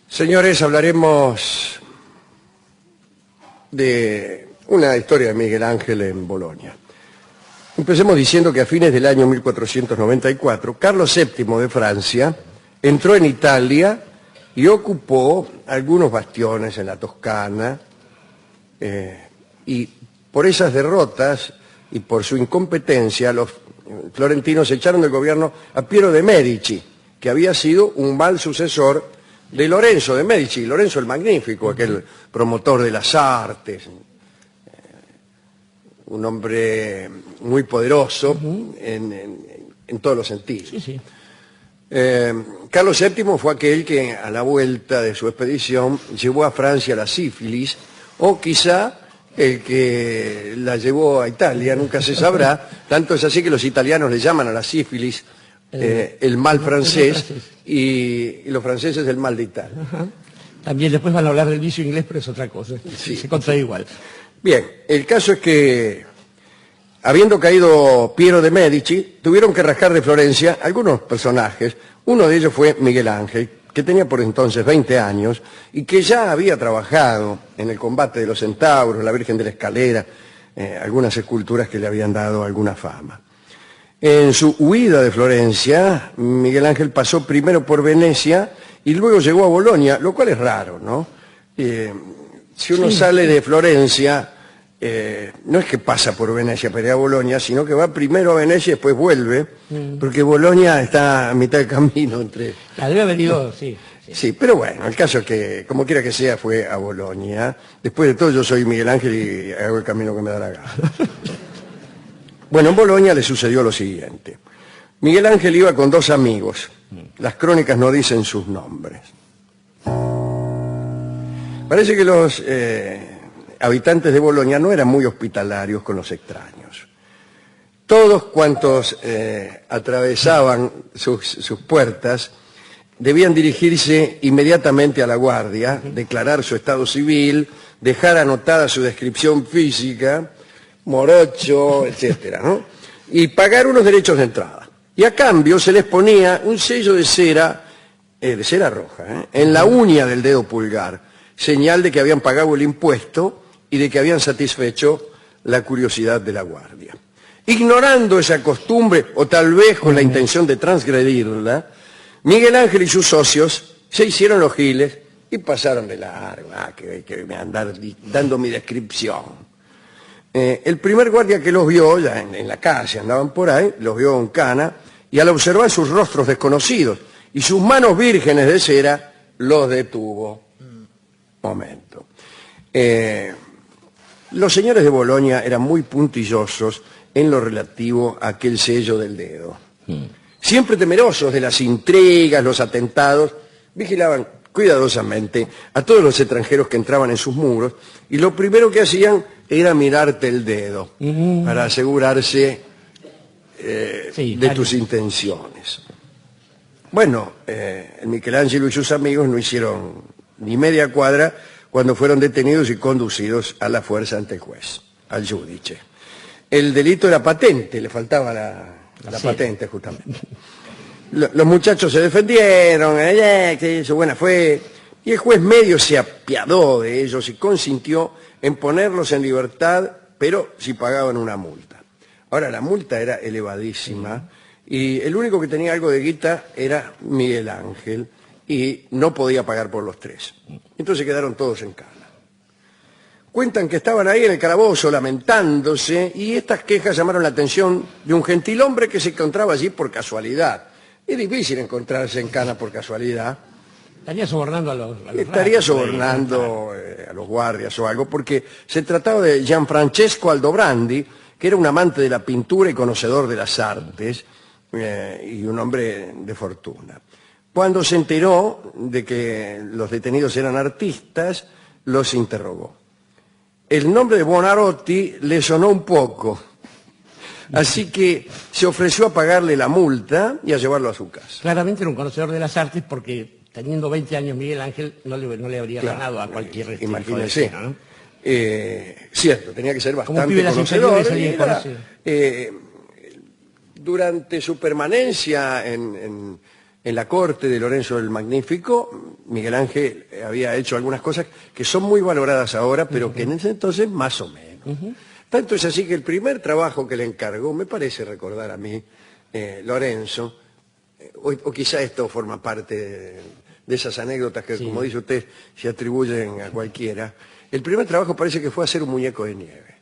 Señores, hablaremos de una historia de Miguel Ángel en Bolonia. Empecemos diciendo que a fines del año 1494, Carlos VII de Francia entró en Italia y ocupó algunos bastiones en la Toscana, y por esas derrotas y por su incompetencia, los florentinos echaron del gobierno a Piero de Medici, que había sido un mal sucesor de Lorenzo de Medici, Lorenzo el Magnífico, aquel promotor de las artes, un hombre muy poderoso en todos los sentidos. Sí, sí. Carlos VII fue aquel que a la vuelta de su expedición llevó a Francia la sífilis, o quizá el que la llevó a Italia, nunca se sabrá. Tanto es así que los italianos le llaman a la sífilis el mal francés, y los franceses el mal de Italia. Ajá. También después van a hablar del vicio inglés, pero es otra cosa. Sí. Se contrae igual. Bien, el caso es que, habiendo caído Piero de Medici, tuvieron que rascar de Florencia algunos personajes. Uno de ellos fue Miguel Ángel, que tenía por entonces 20 años y que ya había trabajado en el combate de los centauros, la Virgen de la Escalera, algunas esculturas que le habían dado alguna fama. En su huida de Florencia, Miguel Ángel pasó primero por Venecia y luego llegó a Bolonia, lo cual es raro, ¿no? Si uno sale de Florencia, no es que pasa por Venecia para ir a Bolonia, sino que va primero a Venecia y después vuelve, porque Bolonia está a mitad del camino entre... La debe haber ido, sí. Sí, pero bueno, el caso es que, como quiera que sea, fue a Bolonia. Después de todo, yo soy Miguel Ángel y hago el camino que me da la gana. Bueno, en Bolonia le sucedió lo siguiente. Miguel Ángel iba con dos amigos. Las crónicas no dicen sus nombres. Parece que los habitantes de Bolonia no eran muy hospitalarios con los extraños. Todos cuantos atravesaban sus puertas debían dirigirse inmediatamente a la guardia, declarar su estado civil, dejar anotada su descripción física, morocho, etcétera, ¿no? Y pagar unos derechos de entrada. Y a cambio se les ponía un sello de cera roja, en la uña del dedo pulgar, señal de que habían pagado el impuesto y de que habían satisfecho la curiosidad de la guardia. Ignorando esa costumbre, o tal vez con la intención de transgredirla, Miguel Ángel y sus socios se hicieron los giles y pasaron de largo. Que me andar dando mi descripción. El primer guardia que los vio, ya en la calle, andaban por ahí, los vio en cana, y al observar sus rostros desconocidos y sus manos vírgenes de cera, los detuvo. Momento. Los señores de Bolonia eran muy puntillosos en lo relativo a aquel sello del dedo. Siempre temerosos de las intrigas, los atentados, vigilaban cuidadosamente a todos los extranjeros que entraban en sus muros, y lo primero que hacían era mirarte el dedo para asegurarse de tus intenciones. Bueno, el Michelangelo y sus amigos no hicieron ni media cuadra cuando fueron detenidos y conducidos a la fuerza ante el juez, al giudice. El delito era patente, le faltaba la patente justamente. Los muchachos se defendieron, su buena fe, y el juez medio se apiadó de ellos y consintió en ponerlos en libertad, pero si pagaban una multa. Ahora, la multa era elevadísima, y el único que tenía algo de guita era Miguel Ángel, y no podía pagar por los tres. Entonces quedaron todos en cana. Cuentan que estaban ahí en el calabozo lamentándose, y estas quejas llamaron la atención de un gentilhombre que se encontraba allí por casualidad. Es difícil encontrarse en cana por casualidad. Estaría sobornando a los Estaría sobornando a los guardias o algo, porque se trataba de Gianfrancesco Aldobrandi, que era un amante de la pintura y conocedor de las artes, y un hombre de fortuna. Cuando se enteró de que los detenidos eran artistas, los interrogó. El nombre de Buonarroti le sonó un poco, así que se ofreció a pagarle la multa y a llevarlo a su casa. Claramente era un conocedor de las artes, porque teniendo 20 años Miguel Ángel no le habría ganado a cualquier imagínese, ¿no? Cierto, tenía que ser Como bastante pibe conocedor. salía conocido. Durante su permanencia en en la corte de Lorenzo el Magnífico, Miguel Ángel había hecho algunas cosas que son muy valoradas ahora, pero que en ese entonces más o menos. Tanto es así que el primer trabajo que le encargó, me parece recordar a mí, Lorenzo, o quizá esto forma parte de esas anécdotas que, como dice usted, se atribuyen a cualquiera. El primer trabajo parece que fue hacer un muñeco de nieve.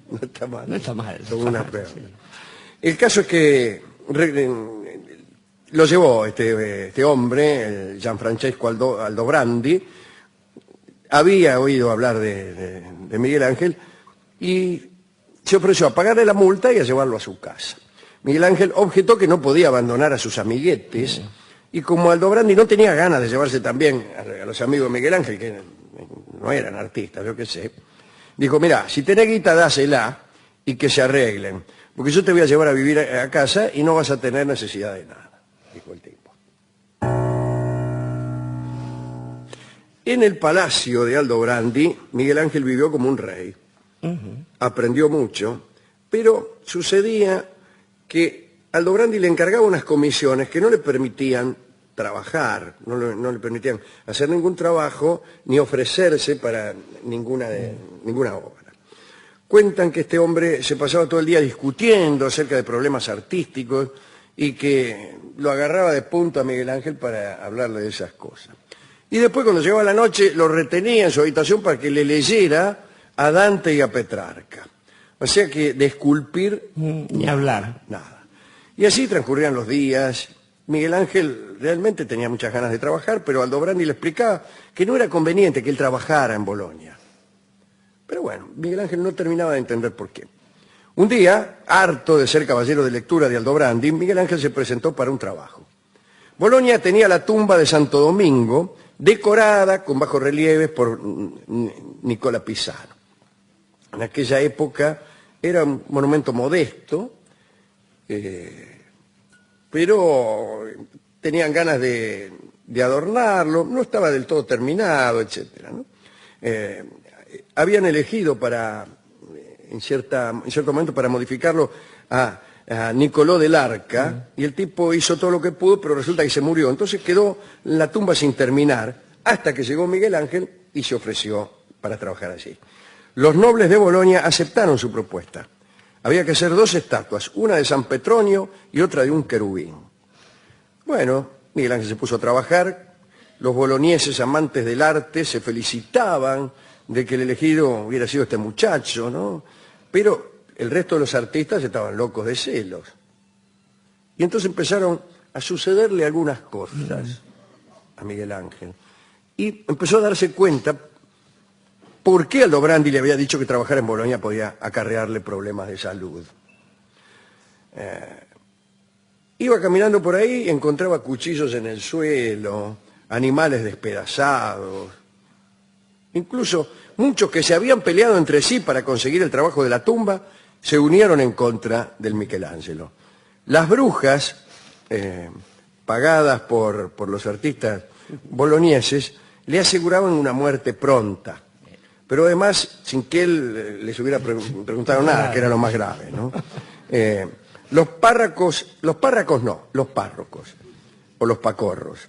No está mal. No está mal. Una prueba. El caso es que lo llevó este hombre, el Gianfrancesco Aldobrandi. Había oído hablar de Miguel Ángel y se ofreció a pagarle la multa y a llevarlo a su casa. Miguel Ángel objetó que no podía abandonar a sus amiguetes y como Aldobrandi no tenía ganas de llevarse también a los amigos de Miguel Ángel, que no eran artistas, yo qué sé, dijo, mira, si tenés guita, dásela y que se arreglen, porque yo te voy a llevar a vivir a casa y no vas a tener necesidad de nada, dijo el tipo. En el palacio de Aldobrandi, Miguel Ángel vivió como un rey. Aprendió mucho, pero sucedía que Aldobrandi le encargaba unas comisiones que no le permitían trabajar, no le permitían hacer ningún trabajo ni ofrecerse para ninguna obra. Cuentan que este hombre se pasaba todo el día discutiendo acerca de problemas artísticos y que lo agarraba de punto a Miguel Ángel para hablarle de esas cosas. Y después, cuando llegaba la noche, lo retenía en su habitación para que le leyera a Dante y a Petrarca. O sea que de esculpir... Ni hablar. Nada. Y así transcurrían los días. Miguel Ángel realmente tenía muchas ganas de trabajar, pero Aldobrandi le explicaba que no era conveniente que él trabajara en Bolonia. Pero bueno, Miguel Ángel no terminaba de entender por qué. Un día, harto de ser caballero de lectura de Aldobrandi, Miguel Ángel se presentó para un trabajo. Bolonia tenía la tumba de Santo Domingo, decorada con bajorrelieves por Nicola Pisano. En aquella época era un monumento modesto, pero tenían ganas de adornarlo, no estaba del todo terminado, etc. ¿no? Habían elegido en cierto momento para modificarlo a Nicolò del Arca, y el tipo hizo todo lo que pudo, pero resulta que se murió. Entonces quedó la tumba sin terminar, hasta que llegó Miguel Ángel y se ofreció para trabajar allí. Los nobles de Bolonia aceptaron su propuesta. Había que hacer 2 estatuas, una de San Petronio y otra de un querubín. Bueno, Miguel Ángel se puso a trabajar, los bolonieses amantes del arte se felicitaban de que el elegido hubiera sido este muchacho, ¿no? Pero el resto de los artistas estaban locos de celos. Y entonces empezaron a sucederle algunas cosas a Miguel Ángel. Y empezó a darse cuenta por qué Aldobrandi le había dicho que trabajar en Bolonia podía acarrearle problemas de salud. Iba caminando por ahí y encontraba cuchillos en el suelo, animales despedazados, incluso muchos que se habían peleado entre sí para conseguir el trabajo de la tumba se unieron en contra del Michelangelo. Las brujas, pagadas por los artistas bolonieses, le aseguraban una muerte pronta, pero además sin que él les hubiera preguntado nada, que era lo más grave, ¿no? Los párrocos, o los pacorros.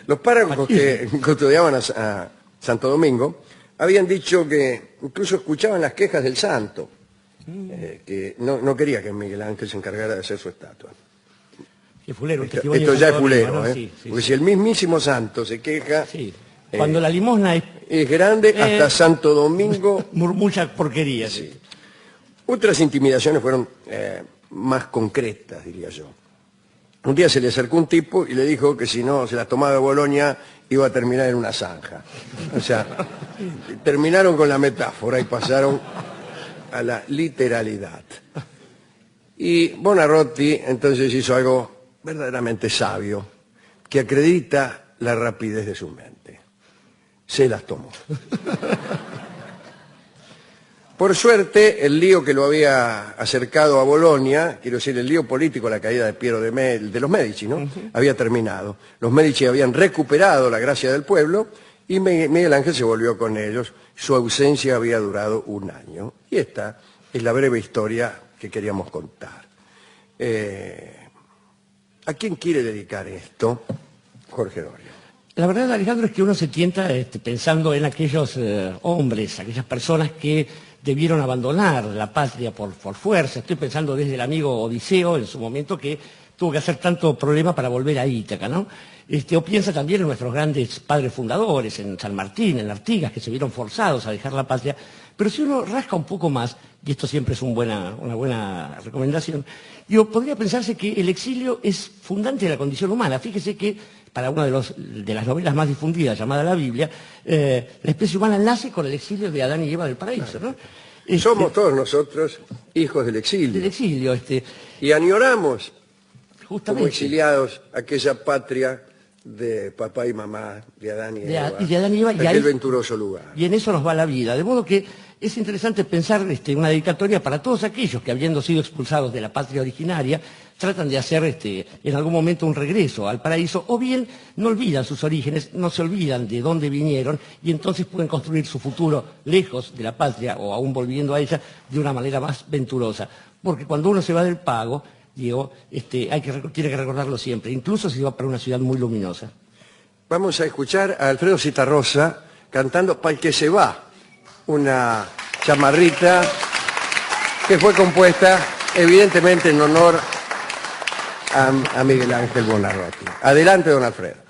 Los párrocos que custodiaban a Santo Domingo habían dicho que incluso escuchaban las quejas del santo, que no quería que Miguel Ángel se encargara de hacer su estatua. Esto ya es fulero, ¿no? Sí, porque si el mismísimo santo se queja... Sí. Cuando la limosna es grande, hasta Santo Domingo... Mucha porquería. Sí. Otras intimidaciones fueron más concretas, diría yo. Un día se le acercó un tipo y le dijo que si no se las tomaba de Bolonia iba a terminar en una zanja. O sea, terminaron con la metáfora y pasaron a la literalidad. Y Buonarroti entonces hizo algo verdaderamente sabio, que acredita la rapidez de su mente. Se las tomó. Por suerte, el lío que lo había acercado a Bolonia, quiero decir, el lío político, la caída de Piero de los Medici, ¿no? Había terminado. Los Medici habían recuperado la gracia del pueblo y Miguel Ángel se volvió con ellos. Su ausencia había durado 1 año. Y esta es la breve historia que queríamos contar. ¿A quién quiere dedicar esto? Jorge Doria. La verdad, Alejandro, es que uno se tienta pensando en aquellos hombres, aquellas personas que debieron abandonar la patria por fuerza. Estoy pensando desde el amigo Odiseo en su momento, que tuvo que hacer tanto problema para volver a Ítaca, ¿no? O piensa también en nuestros grandes padres fundadores, en San Martín, en Artigas, que se vieron forzados a dejar la patria. Pero si uno rasca un poco más, y esto siempre es una buena recomendación, podría pensarse que el exilio es fundante de la condición humana. Fíjese que para una de las novelas más difundidas, llamada la Biblia, la especie humana nace con el exilio de Adán y Eva del paraíso, ¿no? Somos todos nosotros hijos del exilio. Del exilio, Y añoramos, justamente, como exiliados, aquella patria de papá y mamá, de Adán y Eva, aquel venturoso lugar. Y en eso nos va la vida. De modo que es interesante pensar una dedicatoria para todos aquellos que, habiendo sido expulsados de la patria originaria, tratan de hacer en algún momento un regreso al paraíso, o bien no olvidan sus orígenes, no se olvidan de dónde vinieron, y entonces pueden construir su futuro lejos de la patria, o aún volviendo a ella, de una manera más venturosa. Porque cuando uno se va del pago, Diego, tiene que recordarlo siempre, incluso si va para una ciudad muy luminosa. Vamos a escuchar a Alfredo Citarrosa cantando Pa'l que se va, una chamarrita que fue compuesta evidentemente en honor a Miguel Ángel Buonarroti. Adelante, don Alfredo.